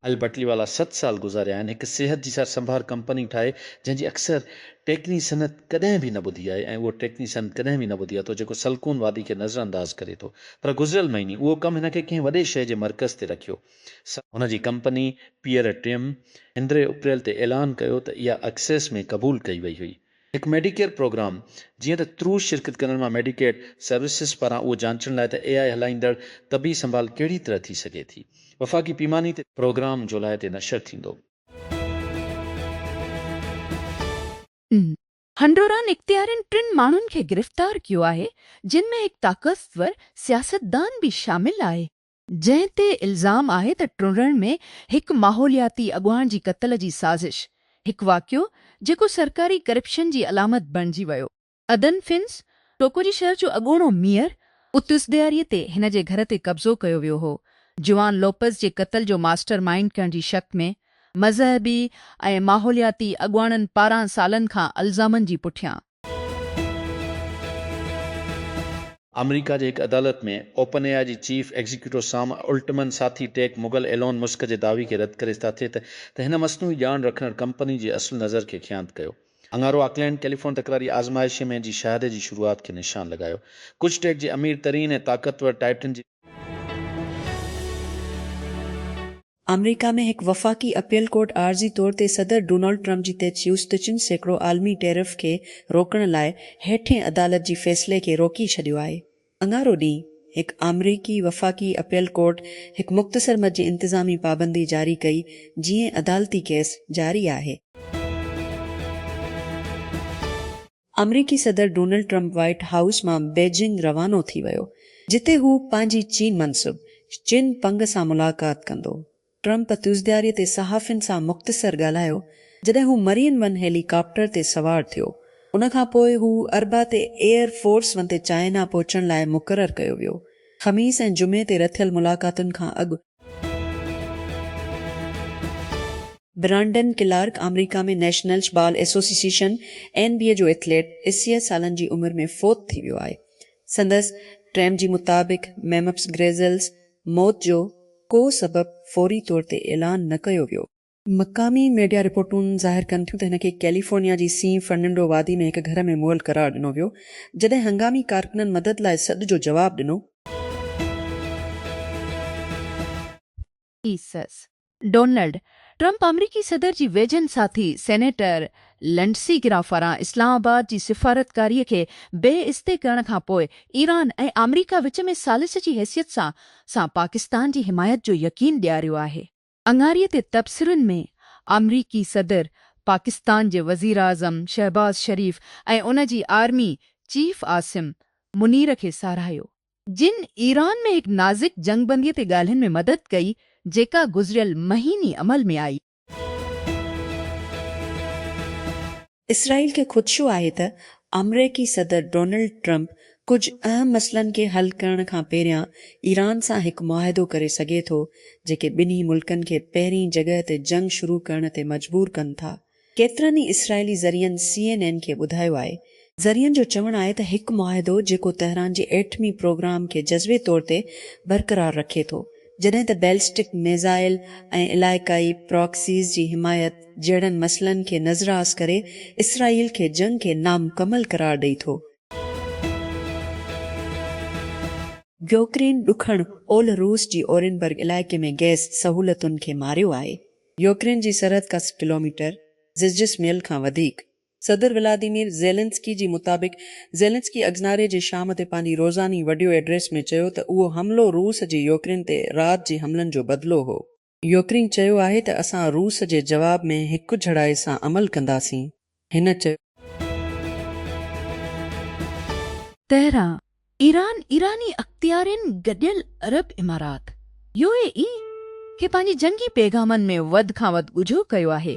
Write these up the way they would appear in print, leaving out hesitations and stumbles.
अल बटलीवाला 7 साल गुज़ारिया आहिनि हिकु सिहत जी सार संभाल कंपनी ठाहे जंहिंजी अक्सर टेक्नी सनत कॾहिं बि न ॿुधी आहे ऐं उहो टेक्नी सनत कॾहिं बि न ॿुधी आहे तो जेको सलकून वादी खे नज़रअंदाज करे थो पर गुज़िरियल महीने उहो कमु हिन खे कंहिं वॾे शइ जे मर्कज़ ते रखियो हुनजी कंपनी पियर टिम 15 अप्रैल ते ऐलान कयो त इहा एक्सेस में क़बूल कई वई हुई हिकु मेडिकेयर प्रोग्राम जीअं त त्रूस शिरकत करण मां मेडिकेड सर्विसिस पारां उहो जांचण लाइ त AI हलाईंदड़ तबी संभाल कहिड़ी तरह थी सघे थी वफ़ाक़ी पैमानी ते प्रोग्राम जुलाई ते नशर थींदो हंडोरान इख्तियारनि 3 माण्हुनि खे गिरफ़्तार कयो आहे जिन में हिकु ताक़तवर सियासतदान बि शामिल आहे जंहिं ते इल्ज़ाम आहे त टुरण में हिकु माहौलियाती अॻुवाण जी क़त्ल जी साज़िश हिकु वाक़ियो जेको सरकारी करप्शन जी अलामत बणिजी वियो अदन फिन्स टोकोरी शहर जो अॻूणो मेयर उतुसदियारीअ ते हिन जे घर ते कब्ज़ो कयो वियो हो जुआन लोपस जे क़त्ल जो मास्टर माइंड करण जी शक में मज़हबी ऐं माहौलियाती अॻुवाणनि 12 सालनि खां इल्ज़ामनि जी पुठियां अमेरिका जे हिकु अदालत में ओपन AI जी चीफ एग्जीक्यूटिव साम उल्टमन साथी टेक मुगल एलोन मुस्क जे दावी खे रद्द करे था थिए त हिन मसनूई ॼाण रखंदड़ कंपनी जे असुल नज़र खे ख़्यात कयो अंगारो ऑकलैंड कैलिफोर्न तकरारी आज़माइश में जी शहादत जी शुरूआत खे निशान लॻायो कुझु टेक जे अमीर तरीन ऐं ताक़तवर टाइटन जी अमेरिका में हिकु वफ़ाक़ी अपील कोर्ट आर्ज़ी तौर ते सदर डोनाल्ड ट्रंप जी ते चयूस त 3 सैकड़ो आलमी टैरिफ खे रोकण लाइ हेठें अदालत जी फ़ैसिले खे रोकी छॾियो आहे अंगारो ॾींहुं हिकु अमरीकी वफ़ाक़ी अपील कोर्ट हिकु मुख़्तसर मद जी इंतिज़ामी पाबंदी जारी कई जीअं अदालती केस जारी आहे अमरीकी सदर डोनाल्ड ट्रंप व्हाइट हाउस मां बेजिंग रवानो थी वियो जिते हू पंहिंजी चीन मनसूब चिन पंग सां मुलाक़ात कंदो ट्रंप तुज़दियारीअ ते सहाफ़ियुनि सां मुख़्तसर ॻाल्हायो जॾहिं हू मरीन वन हेलीकॉप्टर ते सवार थियो उन खां पोइ हू अरबा ते एयर फोर्स वन ते चाइना पहुचण लाइ मुक़ररु कयो वियो ख़मीस ऐं जुमे ते रथियल मुलाक़ातुनि खां अॻु ब्रांडन क्लार्क अमेरिका में नेशनल बाल एसोसिएशन NBA जो एथलीट 80 सालनि जी उमिरि में फ़ौत थी वियो आहे संदसि ट्रैम जी मुताबिक़ मेमप्स ग्रेज़ल्स मौत जो को सबबु फौरी तौर ते ऐलान न कयो वियो मक़ामी मीडिया रिपोर्टूं ज़ाहिर कनि थियूं त हिन खे कैलिफोर्निया जी सी फर्नांडो वादी में हिकु घर में मुअल करार ॾिनो वियो जॾहिं हंगामी कारकुननि मदद लाइ सॾ जो जवाबु ॾिनो डोनाल्ड ट्रंप अमरीकी सदर जी वेझनि साथी सेनेटर लेंडसी गिराफारां इस्लामाबाद जी सिफ़ारतकारीअ खे बेइज़्ती करण खां पोइ ईरान ऐं अमरीका विच में सालिस जी हैसियत सां पाकिस्तान जी हिमायत जो यकीन ॾियारियो आहे अंगारीअ ते तबसरनि में अमरीकी सदर पाकिस्तान जे वज़ीर आज़म शहबाज शरीफ़ ऐं उन जी आर्मी चीफ आसिम मुनीर खे साराहियो जिन ईरान में हिकु नाज़िक जंगबंदीअ ते ॻाल्हियुनि में मदद कई जेका गुज़िरियल महीने अमल में आई इसराइल खे ख़ुदशो आहे त अमरीकी सदर डोनाल्ड ट्रंप कुझु अहम मसइलनि खे हल करण खां पहिरियां ईरान सां हिकु मुआहिदो करे सघे थो जेके ॿिन्ही मुल्कनि खे पहिरीं जॻह ते जंग शुरू करण ते मजबूर कनि था केतिरनि ई इसराइली ज़रियनि CNN खे ॿुधायो आहे ज़रियनि जो चवणु आहे त हिकु मुआहिदो जेको तहरान जे एटमी प्रोग्राम खे जज़्बे तौर ते बरक़रार रखे थो जॾहिं त बैलिस्टिक मिज़ाइल ऐं इलाइक़ाई प्रॉक्सीज़ जी हिमायत जहिड़नि मसइलनि खे नज़रास करे इसराइल खे जंग खे नामुकमल करार ॾेई थो यूक्रेन ॾुखण ओल रूस जी ओरेनबर्ग इलाइक़े में गैस सहूलतुनि खे मारियो आहे यूक्रेन जी सरहद का किलोमीटर ज़िज़िस मील खां वधीक सदर व्लादिमीर ज़ेलेंस्की जी मुताबिक़ ज़ेलेंस्की अगज़नारे जे शाम ते पंहिंजी रोज़ानी वीडियो एड्रेस में चयो त उहो हमिलो रूस जे यूक्रेन ते राति जे हमलनि जो बदिलो हो यूक्रेन चयो आहे त असां रूस जे जवाब में हिकु झड़ाई सां अमल कंदासीं हिन चयो तेहरां ईरान ईरानी अख्तियारनि गॾियल अरब इमारात UAE खे पंहिंजी जंगी पैगामनि में वधि खां वधि ॻुझो कयो आहे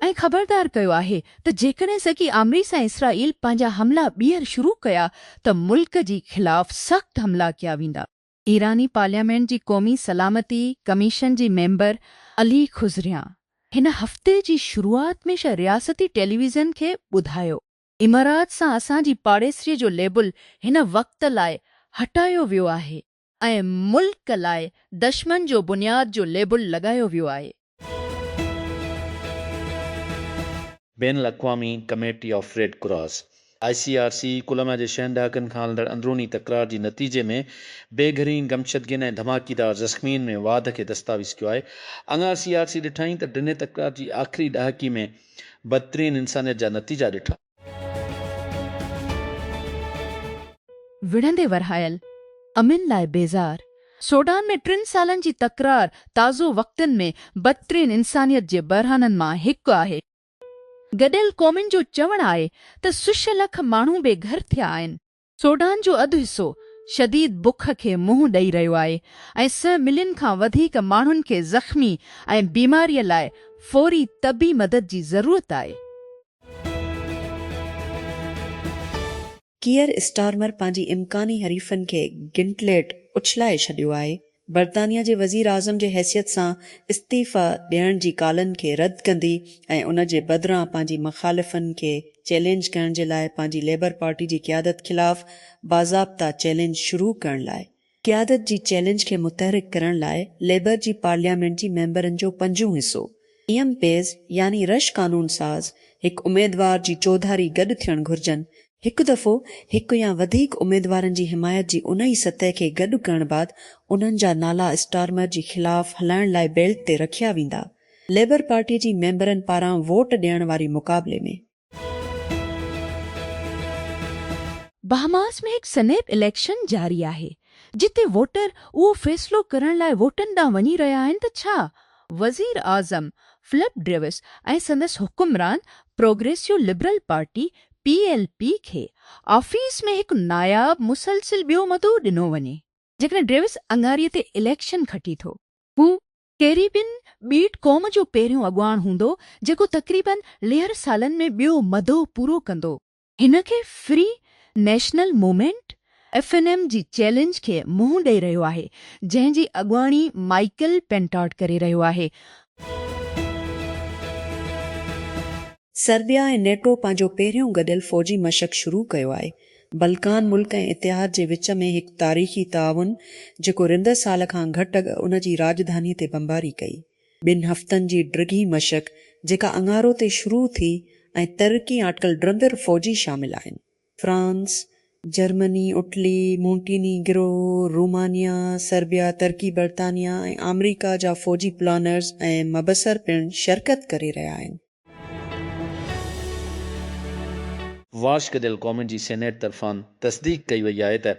ऐं ख़बरदार कयो आहे त जेकॾहिं सकी अमरीका ऐं इसराइल पंहिंजा हमला ॿीहर शुरू कया त मुल्क जी ख़िलाफ़ सख़्त हमला कया वेंदा ईरानी पार्लियामेंट जी क़ौमी सलामती कमीशन जी मेंबर अली खुज़रिया हिन हफ़्ते जी शुरूआत में रियासती टेलीविज़न खे ॿुधायो इमारात सां असांजी पाड़ेसरीअ जो लेबल हिन वक़्त लाइ हटायो वियो आहे ऐं मुल्क लाइ दुश्मन जो बुनियाद जो लेबल लॻायो वियो आहे। बैन अल-अक़वामी committee of Red Cross ICRC कुलमा जे 6 ॾहाकनि खां हलंदड़ अंदरूनी तकरार जे नतीजे में बेघरीन गमशदगिन ऐं धमाकेदार ज़ख़्मियुनि में वाध खे दस्तावेज़ कयो आहे। अङा CRC ॾिठाई त ॾिने तकरार जी आख़िरी ॾहाकी में बदतरीन इंसानियत जा नतीजा ॾिठा। विढ़ंदे वरहायल अमिन लाइ बेज़ार सूडान में 3 सालनि जी तकरार ताज़ो वक़्तनि में बदतरीन इंसानियत जे बरहाननि मां हिकु आहे। गॾियल क़ौमुनि जो चवणु आहे त सुश लख माण्हू बेघर थिया आहिनि। सूडान जो अधु हिसो शदीद बुख खे मुंहुं ॾेई रहियो आहे ऐं 100 मिलियन खां वधीक माण्हुनि खे ज़ख़्मी ऐं बीमारीअ लाइ फ़ौरी तबी मदद जी ज़रूरत आहे। कीयर स्टारमर पंहिंजी इम्कानी हरीफ़नि खे गिंटलेट उछलाए छॾियो आहे। बर्तानिया जे वज़ीर आज़म जे हैसियत सां इस्तीफ़ा ॾियण जी कालनि खे रद्द कंदी ऐं उन जे बदिरां पंहिंजी मुख़ालिफ़नि खे चैलेंज करण जे लाइ पंहिंजी लेबर पार्टी जी क़यादत ख़िलाफ़ बाज़ाब्ता चैलेंज शुरू करण लाइ क़यादत जी चैलेंज खे मुतहरिक करण लाइ लेबर जी पार्लियामेंट जी मेंबरनि जो 5 हिसो पेज़ यानी रश कानून साज़ हिकु उमेदवार जी चौधारी गॾु थियणु घुर्जनि। हिकु दफ़ो हिकु या वधीक उमेदवारनि जी हिमायत जी उन ई सतह खे गॾु करण बाद उन्हनि जा नाला स्टारमर जी ख़िलाफ़ हलाइण लाइ बेल्ट ते रखिया वेंदा। लेबर पार्टी जी मेंबरनि पारां वोट ॾियण वारी मुक़ाबले में बहमास में हिकु सनेप इलेक्शन जारी आहे जिते वोटर उहो फ़ैसिलो करण लाइ वोटनि ॾांहुं वञी रहिया आहिनि त छा वज़ीर आज़म फिलिप ड्रेविस ऐं संदसि हुकुमरान प्रोग्रेसिव लिबरल पार्टी PLP खे ऑफिस में हिकु नायाब मुसलसिल ॿियो मदो ॾिनो वञे। जेकॾहिं ड्रेविस अंगारीअ ते इलेक्शन खटी थो, हू कैरिबियन ॿीट क़ौम जो पहिरियों अॻुवाण हूंदो जेको तक़रीबन 1.5 सालनि में ॿियो मदो पूरो कंदो। हिन खे फ्री नेशनल मूवमेंट FNM जी चैलेंज खे मुंहुं ॾेई रहियो आहे जंहिंजी अॻुवाणी माइकल पेंटाट करे रहियो आहे। सर्बिया ऐं नेटो पंहिंजो पहिरियों गॾियल फ़ौजी मशक़ शुरू कयो आहे। बल्कान मुल्क ऐं इतिहाद जे विच में हिकु तारीख़ी ताउन जेको रिंदड़ साल खां घटि अॻु उन जी राजधानीअ ते बमबारी कई। 2 हफ़्तनि जी ड्रिघी मशक़ जेका अंगारो ते शुरू थी ऐं तरक़ी आटकल ड्रंदड़ फ़ौजी शामिल आहिनि। France, Germany, Italy, Montenegro, Romania, Serbia, तुर्की, बर्तानिया ऐं अमरीका जा फ़ौजी प्लानर्स ऐं मबसर पिणु शिरकत करे रहिया आहिनि। वाश गॾियल क़ौमुनि जी सेनेट तरफ़ां तस्दीक कई वई आहे त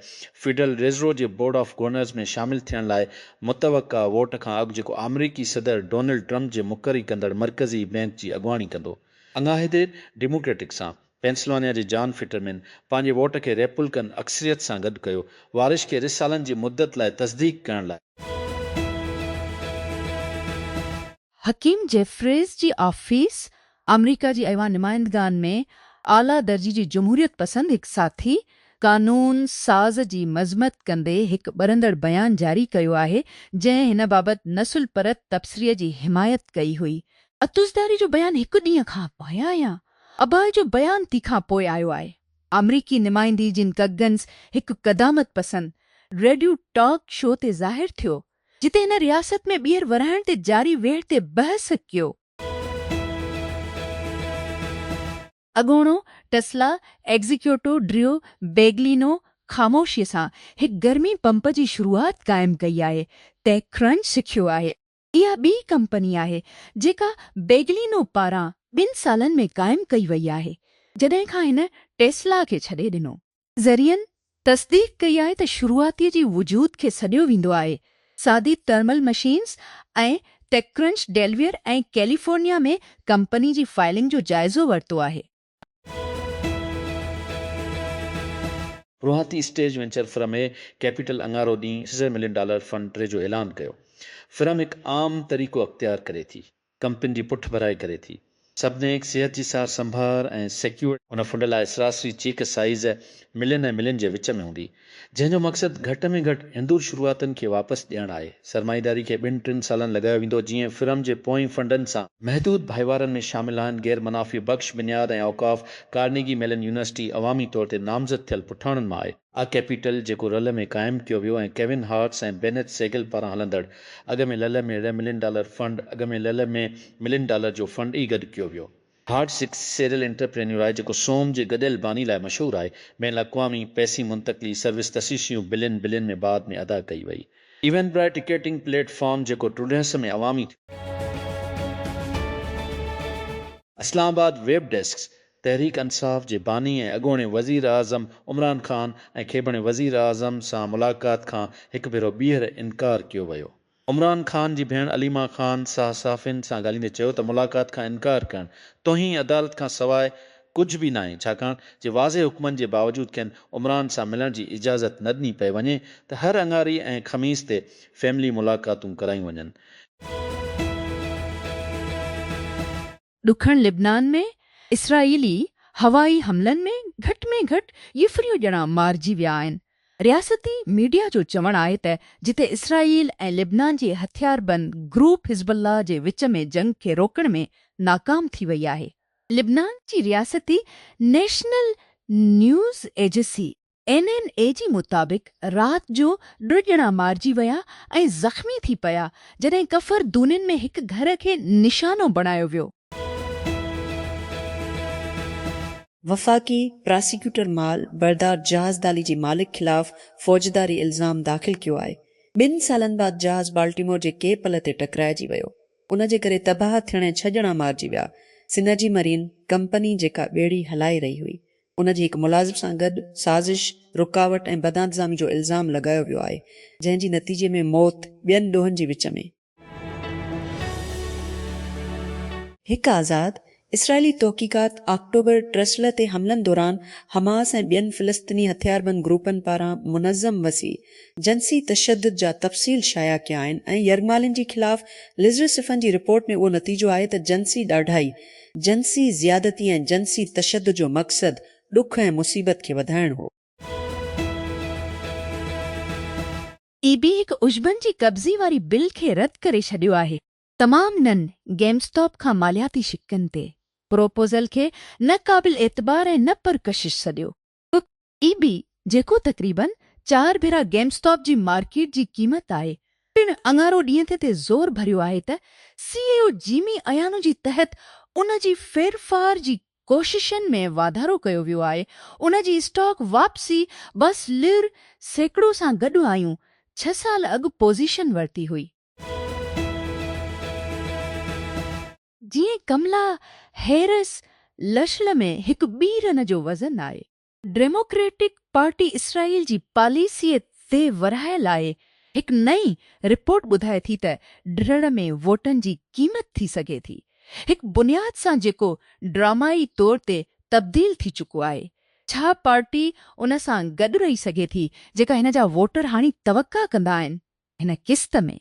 federal reserve J board of governors में शामिल थियण लाइ मुतवक़ा वोट खां अॻु जेको अमरीकी सदर डोनाल्ड ट्रंप जे मुक़ररी कंदड़ मरकज़ी बैंक जी अॻुवाणी कंदो। अंगाहिदे डेमोक्रेटिक सां पेंसिल्वानिया जे जॉन फिटरमैन पंहिंजे वोट खे रेपब्लिकन अक्सरियत सां गॾु कयो। वारिश खे 2 सालनि जी मुद्दत लाइ तस्दीक करण लाइ हकीम जेफ्रीज़ जी ऑफिस अमरीका जी ऐवान नुमाइंदगान में आला दर्जी जी जमहूरियत पसंद हिकु साथी कानून साज़ जी मज़मत कंदे हिकु ॿरंदड़ बयान जारी कयो आहे जंहिं हिन बाबति नसुल परत तबसरीअ जी हिमायत कई हुई। अतुज़दारी जो बयान 1 ॾींहं खां पोयां या अबाए जो बयान ती खां पोइ आयो आहे। अमरीकी नुमाइंदी जिन कगन्स हिकु क़दामत पसंद रेडियो टॉक शो ते ज़ाहिर थियो जिते हिन रियासत में ॿीहर वराइण ते जारी वेढ़ ते बहस कयो। अॻोणो टेस्ला एग्जीक्यूटिव ड्रियो बेगलिनो ख़ामोशीअ सां हिकु गर्मी पंप जी शुरूआत क़ाइमु कई आहे। टेकक्रंच सिखियो आहे इहा ॿी कंपनी आहे जेका बेगलिनो पारां 2 सालनि में क़ाइमु कई वई आहे जॾहिं खां हिन टेस्ला खे छॾे ॾिनो। ज़रियनि तस्दीक कई आहे त शुरूआतीअ जी वजूद खे सॾियो वेंदो आहे। सादी थर्मल मशीन्स ऐं टेकक्रंच डेलवियर ऐं कैलिफोर्निया में कंपनी जी फाइलिंग जो जाइज़ो वरितो आहे। रुहाती स्टेज वेंचर फर्म कैपिटल अंगारो ॾींहुं $6 मिलियन फंड टे जो ऐलान कयो। फर्म हिकु आम तरीक़ो अख़्तियार करे थी, कंपनी जी पुठ भराई करे थी। सभिनी सिहत जी सार संभाल ऐं सिक्योर हुन फंड लाइ सरासरी चेक साइज़ मिलियन ऐं मिलियन जे विच में हूंदी, जंहिंजो मक़सदु घटि में घटि हिंदूर शुरूआतनि खे वापसि ॾियणु आहे। सरमाईदारी खे 2-3 सालनि लॻायो वेंदो जीअं फर्म जे पोएं फंडनि सां महदूद भाईवारनि में शामिल आहिनि गैर मुनाफ़ी बख़्श बुनियाद ऐं औक़ाफ़ कार्नेगी मेलन यूनिवर्सिटी अवामी तौर ते नामज़द थियल पुठाणनि मां आहे। आ कैपिटल जेको रल में क़ाइमु कयो वियो ऐं केविन हार्ट्स ऐं बेनेट सेगल पारां हलंदड़ अॻ में लल में $1 मिलियन फंड अॻ में लल में $1 मिलियन जो फंड ई गॾु कयो वियो। हार्ट्स हिकु सीरियल एंटरप्रेन्योर आहे जेको सोम जे गॾियल बानी लाइ मशहूरु आहे। बैन अल-अक़वामी पैसी मुंतक़िली सर्विस तसीसियूं बिलियन में बाद में अदा कई वई। इवेंट ब्राइट टिकेटिंग प्लेटफॉर्म जेको टूरिस्ट में अवामी इस्लामाबाद वेब डेस्क तहरीक इंसाफ़ जे बानी ऐं अॻूणे वज़ीर आज़म इमरान ख़ान ऐं खेबणे वज़ीर आज़म सां मुलाक़ात खां हिकु भेरो ॿीहर इनकार कयो वियो। इमरान ख़ान जी भेण अलीमा ख़ान सहाफ़ियुनि सां ॻाल्हाईंदे चयो त मुलाक़ात खां इनकार करणु तोहीं अदालत खां सवाइ कुझु बि न आहे, छाकाणि जे वाज़े हुकमनि जे बावजूदु खेनि उमरान सां मिलण जी इजाज़त न ॾिनी पई वञे त हर अंगारी ऐं ख़मीस ते फैमिली मुलाक़ातूं करायूं वञनि। ॾुखण लिबनान में इसराइली हवाई हमलनि में घटि यूफरियूं ॼणा मारिजी विया आहिनि। रियासती मीडिया जो चवणु आहे त जिते इसराइल ऐं लिबनान जे हथियारबंद ग्रुप हिज़बुल्लाह जे विच में जंग खे रोकण में नाकाम थी वई आहे। लिबनान जी रियासती नेशनल न्यूज़ एजेंसी NNA जी मुताबिक़ राति जो 2 ॼणा मारिजी विया ऐं ज़ख़्मी थी पिया जॾहिं कफ़र दूनिन में हिकु घर खे निशानो बणायो वियो। वफ़ाक़ी प्रोसिक्यूटर माल बरदार जहाज़दाली जी मालिक ख़िलाफ़ फ़ौजदारी इल्ज़ाम दाख़िल कयो आहे। 2 सालनि बाद जहाज़ बाल्टीमोर जे केपल ते टकराइजी वियो। उन जे करे तबाह थियण 6 ॼणा मारिजी विया। सिनर्जी मरीन कंपनी जेका ॿेड़ी हलाए रही हुई उन जे हिकु मुलाज़िम सां गॾु साज़िश, रुकावट ऐं बदइंतज़ामी जो इल्ज़ाम लॻायो वियो आहे, जंहिं जी नतीजे में मौत ॿियनि ॾोहनि जे विच में। हिकु आज़ाद इसराइली तहक़ीक़ात अक्टूबर ट्रसले ते हमलनि दौरान हमास ऐं ॿियनि फ़िलिस्तीनी हथियारबंद ग्रुपनि पारां मुनज़्ज़म वसी जंसी तशद्दुद जा तफ़सील शाया कया आहिनि ऐं यरगमालिन जी ख़िलाफ़ लिज़र सिफ़न जी रिपोर्ट में उहो नतीजो आहे त जंसी ॾाढाई, जंसी ज़ियादती ऐं जंसी तशद्दुद जो मक़सदु ॾुख ऐं मुसीबत खे वधाइणु हो। EB हिकु उजबन जी कब्ज़ी वारी बिल खे रद्द करे छॾियो आहे। तमाम ननि गेमस्टॉप खां मालियाती शिकनि ते प्रोपोज़ल खे न क़ाबिल एतबार ऐं न परकशिश सॾियो। EB जेको तक़रीबन 4 भेरा गेमस्टॉप जी मार्केट जी क़ीमत आहे, पिण अङारो ॾींहं ते ज़ोर भरियो आहे त CEO जिमी अयानो जी तहत उन जी फेरफार जी कोशिशनि में वाधारो कयो वियो आहे। उन जी स्टॉक वापसी बस लिर सैकड़ो सां गॾु आयूं 6 साल अॻु पोज़ीशन वरिती हुई। जीअं कमला हैरिस लशल में हिकु ॿी रन जो वज़न आहे। डेमोक्रेटिक पार्टी इसराइल जी पॉलिसीअ ते वरहायल आहे। हिकु नई रिपोर्ट ॿुधाए थी त ड्रड़ में वोटनि जी क़ीमत थी सघे थी, हिकु बुनियाद सां जेको ड्रामाई तौर ते तब्दील थी चुको आहे। छा पार्टी उन सां गॾु रही सघे थी जेका हिन जा वोटर हाणे तवक़ा कंदा आहिनि? हिन किस्त में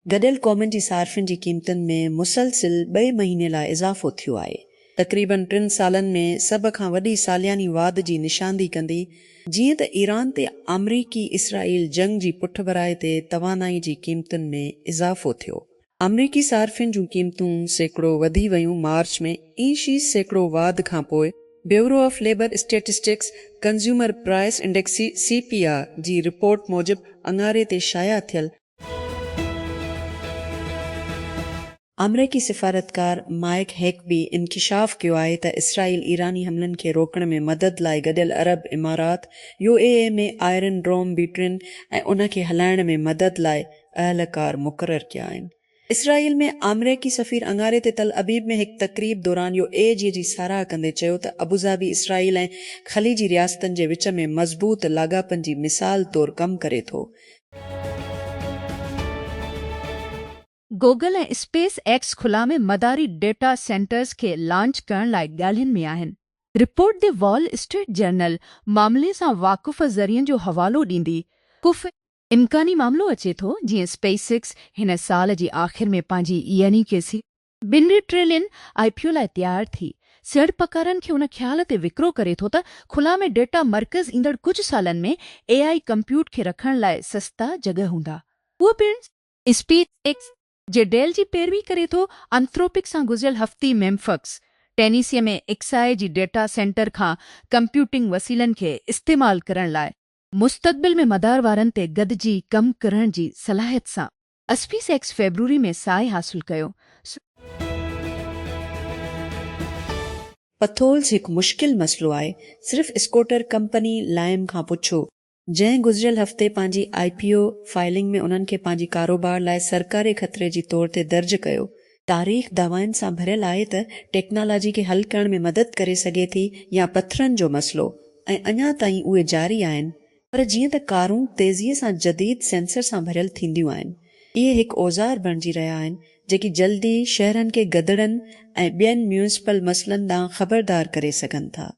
गॾियल क़ौमुनि जी सार्फ़िन जी क़ीमतुनि में मुसलसिल 2 महीने लाइ इज़ाफ़ो थियो आहे। तक़रीबन 3 सालनि में सभ खां वॾी सालियानी वाध जी निशानदी कंदी, जीअं त ईरान ते अमरीकी इसराइल जंग जी पुठभराई ते तवानाई जी क़ीमतुनि में इज़ाफ़ो थियो। अमरीकी सार्फ़िन जूं क़ीमतूं सैकड़ो वधी वयूं मार्च में। ई सैकड़ो वाध खां पोइ Bureau of Labor Statistics Consumer Price Index CPR जी रिपोर्ट मूजिबि अंगारे ते शाया थियल अमरीकी सिफ़ारतकार माइक हेकबी इंकिशाफ़ कयो आहे त इसराइल ईरानी हमलनि खे रोकण में मदद लाइ गॾियल अरब इमारात UAE में आयरन ड्रोम बीटरिन ऐं उन खे हलाइण में मदद लाइ अहलकार मुक़ररु कया आहिनि। इसराइल में अमरीकी सफ़ीर अंगारे ते तल अबीब में हिकु तक़रीब दौरान UAE जी साराह कंदे चयो त अबूज़ाबी इसराइल ऐं ख़लीजी रियासतनि जे विच में मज़बूत लाॻापनि जी मिसाल तौरु कमु करे थो। गूगल ऐं स्पेस एक्स खुला में मदारी डेटा सेंटर्स खे लॉन्च करण लाइ ॻाल्हियुनि में आहिनि। रिपोर्ट दे वॉल स्ट्रीट जर्नल मामले सां वाक़ुफ़ ज़रियनि जो हवालो ॾींदी कुफ़ इम्कानी मामिलो अचे थो जीअं स्पेसएक्स हिन साल जी आख़िर में पंहिंजी यानी 2 ट्रिलियन IPO लाइ तयारु थी सीड़पकारनि खे उन ख़्याल ते विकिरो करे थो त खुला में डेटा मर्कज़ ईंदड़ कुझु सालनि में AI कंप्यूट खे रखण लाइ सस्ता जॻह हूंदा। उहो पिणु स्पेसएक्स जे डेल जी पैरवी करे थो एंथ्रोपिक सां गुज़िरियल हफ़्ती मेम्फक्स टेनीसीअ में एक्साए जी डेटा सेंटर खां कंप्यूटिंग वसीलनि खे इस्तेमालु करण लाइ मुस्तक़बिल में मदार वारनि ते गॾिजी कमु करण जी सलाहियत सां स्पेसएक्स फेबरवरी में साए हासिलु कयो। पथोल्स हिकु मुश्किल मसइलो आहे। सिर्फ़ स्कूटर कंपनी लाइम खां पुछो, जंहिं गुज़िरियल हफ़्ते पंहिंजी IPO फाइलिंग में उन्हनि खे पंहिंजी कारोबार लाइ सरकारी ख़तरे जी तौर ते दर्ज कयो। तारीख़ दावाइनि सां भरियल आहे त टेक्नोलॉजी खे हल करण में मदद करे सघे थी या पथरनि जो मसइलो, ऐं अञा ताईं उहे जारी आहिनि। पर जीअं त कारूं तेज़ीअ सां जदीद सेंसर सां भरियल थींदियूं आहिनि, इहे हिकु औज़ार बणिजी रहिया आहिनि जेकी जल्दी शहरनि खे गदड़नि ऐं ॿियनि म्यूनिसिपल मसइलनि ॾांहुं ख़बरदार करे सघनि था।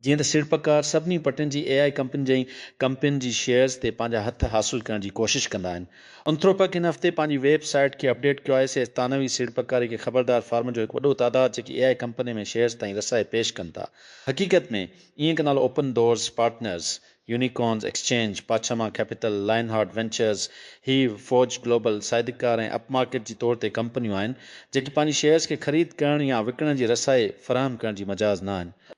जीअं त सीड़पकार सभिनी पटनि जी AI कंपनियुनि जी शेयर्स ते पंहिंजा हथ हासिलु करण जी कोशिश कंदा आहिनि। अंथ्रोपिक हिन हफ़्ते पंहिंजी वेबसाइट खे अपडेट कयो आहे से तानवी सीड़पकारी खे ख़बरदार फार्म जो हिकु वॾो तादाद जेकी AI कंपनी में शेयर्स ताईं रसाए पेश कनि था। हक़ीक़त में ईअं के नालो Open Doors Partners, Unicorns Exchange, पाछमा कैपिटल, लाइनहार्ट वेंचर्स, ही फोर्ज ग्लोबल, साइदिकार ऐं अपमार्केट जी तौर ते कंपनियूं आहिनि जेकी पंहिंजी शेयर्स खे ख़रीद करण या विकिणण जी रसाए फ़राहम करण जी मजाज़ न आहिनि।